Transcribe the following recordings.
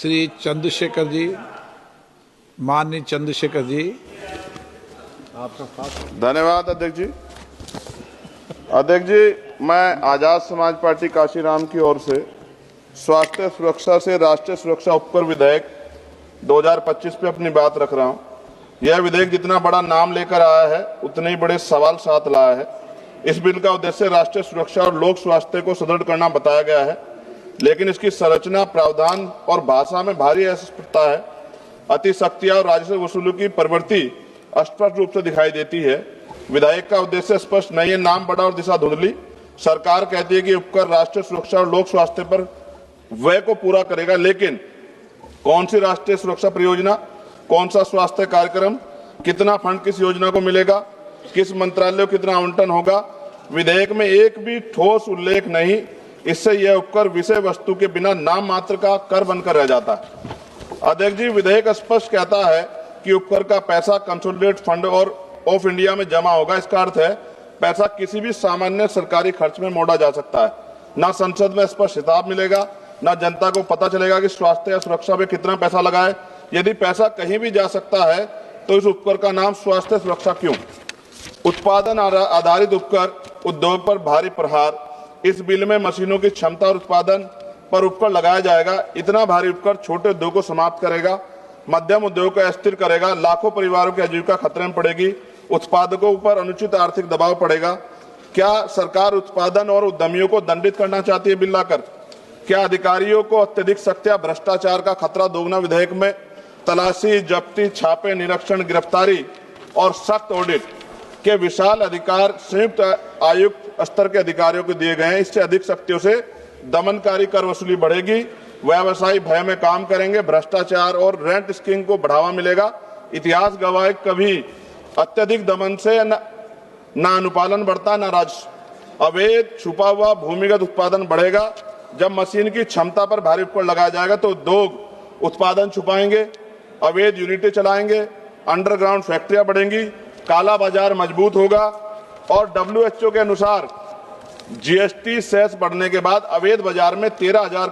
श्री चंद्रशेखर जी, माननीय चंद्रशेखर जी। धन्यवाद अध्यक्ष जी। अध्यक्ष जी, मैं आजाद समाज पार्टी काशीराम की ओर से स्वास्थ्य सुरक्षा से राष्ट्रीय सुरक्षा उपकर विधेयक 2025 पे अपनी बात रख रहा हूं। यह विधेयक जितना बड़ा नाम लेकर आया है उतने ही बड़े सवाल साथ लाया है। इस बिल का उद्देश्य राष्ट्रीय सुरक्षा और लोक स्वास्थ्य को सुदृढ़ करना बताया गया है, लेकिन इसकी संरचना, प्रावधान और भाषा में भारी अस्पष्टता है। अतिशक्तियां और राजस्व वसूली की प्रवृत्ति स्पष्ट रूप से दिखाई देती है। विधेयक का उद्देश्य स्पष्ट नहीं है, नाम बड़ा और दिशा धुंधली। सरकार कहती है कि उपकर राष्ट्रीय सुरक्षा और लोक स्वास्थ्य पर व्यय को पूरा करेगा, लेकिन कौन सी राष्ट्रीय सुरक्षा परियोजना, कौन सा स्वास्थ्य कार्यक्रम, कितना फंड किस योजना को मिलेगा, किस मंत्रालय को कितना आवंटन होगा, विधेयक में एक भी ठोस उल्लेख नहीं। इससे यह उपकर विषय वस्तु के बिना नाम मात्र का कर बनकर रह जाता है। अध्यक्ष जी, विधेयक स्पष्ट कहता है कि उपकर का पैसा कंसोलिडेट फंड और ऑफ इंडिया में जमा होगा। इसका अर्थ है पैसा किसी भी सामान्य सरकारी खर्च में मोड़ा जा सकता है। ना संसद में स्पष्ट हिसाब मिलेगा, ना जनता को पता चलेगा कि स्वास्थ्य या सुरक्षा में कितना पैसा लगा है। यदि पैसा कहीं भी जा सकता है तो इस उपकर का नाम स्वास्थ्य सुरक्षा क्यों? उत्पादन आधारित उपकर उद्योग पर भारी प्रहार। इस बिल में मशीनों की क्षमता और उत्पादन पर उपकर लगाया जाएगा। इतना भारी उपकर छोटे उद्योग को समाप्त करेगा, मध्यम उद्योग को अस्थिर करेगा, लाखों परिवारों की आजीविका खतरे में पड़ेगी, उत्पादकों पर अनुचित आर्थिक दबाव पड़ेगा। क्या सरकार उत्पादन और उद्यमियों को दंडित करना चाहती है बिल लाकर? क्या अधिकारियों को अत्यधिक सख्त या भ्रष्टाचार का खतरा दोगुना? विधेयक में तलाशी, जब्ती, छापे, निरीक्षण, गिरफ्तारी और सख्त ऑडिट के विशाल अधिकार संयुक्त आयुक्त स्तर के अधिकारियों को दिए गए हैं। इससे अधिक शक्तियों से दमनकारी कर वसूली बढ़ेगी, व्यवसायी भय में काम करेंगे, भ्रष्टाचार और रेंट स्कीम को बढ़ावा मिलेगा। इतिहास गवाह है, कभी अत्यधिक दमन से न अनुपालन बढ़ता, न राजस्व। अवैध छुपा हुआ भूमिगत उत्पादन बढ़ेगा। जब मशीन की क्षमता पर भारी उपकर लगाया जाएगा तो उद्योग उत्पादन छुपाएंगे, अवैध यूनिटें चलाएंगे, अंडरग्राउंड फैक्ट्रियां बढ़ेंगी, काला बाजार मजबूत होगा। और WHO के अनुसार GST सेस बढ़ने के बाद अवैध बाजार में 13,000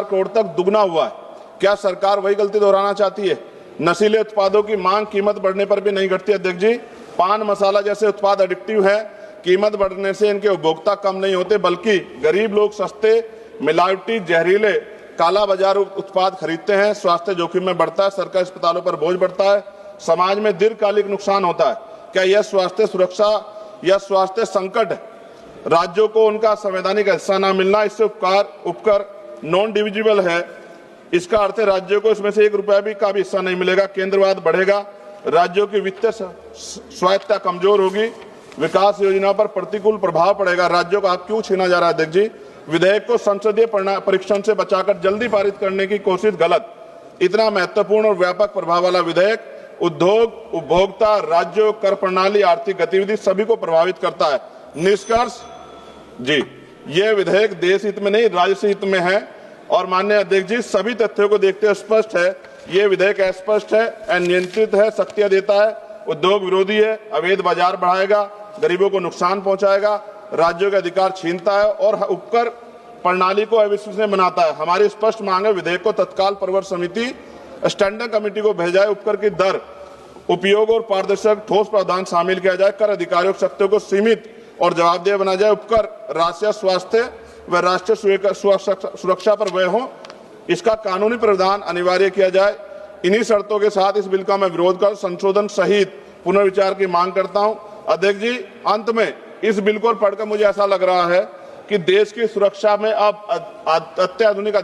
करोड़ तक दुगना हुआ है। क्या सरकार वही गलती दोहराना चाहती है? नशीले उत्पादों की मांग कीमत बढ़ने पर भी नहीं घटती। अध्यक्ष जी, पान मसाला जैसे उत्पाद एडिक्टिव है। कीमत बढ़ने से इनके उपभोक्ता कम नहीं होते, बल्कि गरीब लोग सस्ते, मिलावटी, जहरीले, काला बाजार उत्पाद खरीदते हैं। स्वास्थ्य जोखिम में बढ़ता है, सरकारी अस्पतालों पर बोझ बढ़ता है, समाज में दीर्घकालिक नुकसान होता है। क्या यह स्वास्थ्य सुरक्षा या स्वास्थ्य संकट है? राज्यों को उनका संवैधानिक हिस्सा न मिलना, इससे उपकर नॉन डिविजिबल है। इसका अर्थ है राज्यों को इसमें से ₹1 भी का भी हिस्सा नहीं मिलेगा। केंद्रवाद बढ़ेगा, राज्यों की वित्तीय स्वायत्तता कमजोर होगी, विकास योजनाओं पर प्रतिकूल प्रभाव पड़ेगा। राज्यों का हक क्यों छीना जा रहा है? अध्यक्ष जी, विधेयक को संसदीय परीक्षण से बचाकर जल्दी पारित करने की कोशिश गलत। इतना महत्वपूर्ण और व्यापक प्रभाव वाला विधेयक उद्योग, उपभोक्ता, राज्यों, कर प्रणाली, आर्थिक गतिविधि सभी को प्रभावित करता है। निष्कर्ष जी, यह विधेयक देश हित में नहीं, राज्य हित में है। और माननीय अध्यक्ष जी, सभी तथ्यों को देखते हुए स्पष्ट है, यह विधेयक अस्पष्ट है, अनियंत्रित है, शक्तियां देता है, उद्योग विरोधी है, अवैध बाजार बढ़ाएगा, गरीबों को नुकसान पहुंचाएगा, राज्यों के अधिकार छीनता है और उपकर प्रणाली को अविश्वसनीय बनाता है। हमारी स्पष्ट मांग है, विधेयक को तत्काल प्रवर समिति स्टैंडिंग कमेटी को भेजा जाए, उपकर की दर, उपयोग और पारदर्शक ठोस प्रावधान शामिल किया जाए, कर अधिकारियों की शक्तियों को सीमित और जवाबदेह बनाया जाए, उपकर राष्ट्रीय स्वास्थ्य व राष्ट्रीय सुरक्षा पर व्यय हो, इसका कानूनी प्रावधान अनिवार्य किया जाए। इन्हीं शर्तों के साथ इस बिल का मैं विरोध कर संशोधन सहित पुनर्विचार की मांग करता हूं। अध्यक्ष जी, अंत में इस बिल को पढ़कर मुझे ऐसा लग रहा है कि देश की सुरक्षा में अब अत्याधुनिक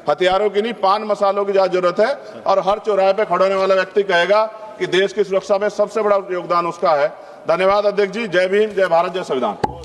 हथियारों की नहीं, पान मसालों की ज्यादा जरूरत है। और हर चौराहे पे खड़े होने वाला व्यक्ति कहेगा कि देश की सुरक्षा में सबसे बड़ा योगदान उसका है। धन्यवाद अध्यक्ष जी। जय भीम, जय भारत, जय संविधान।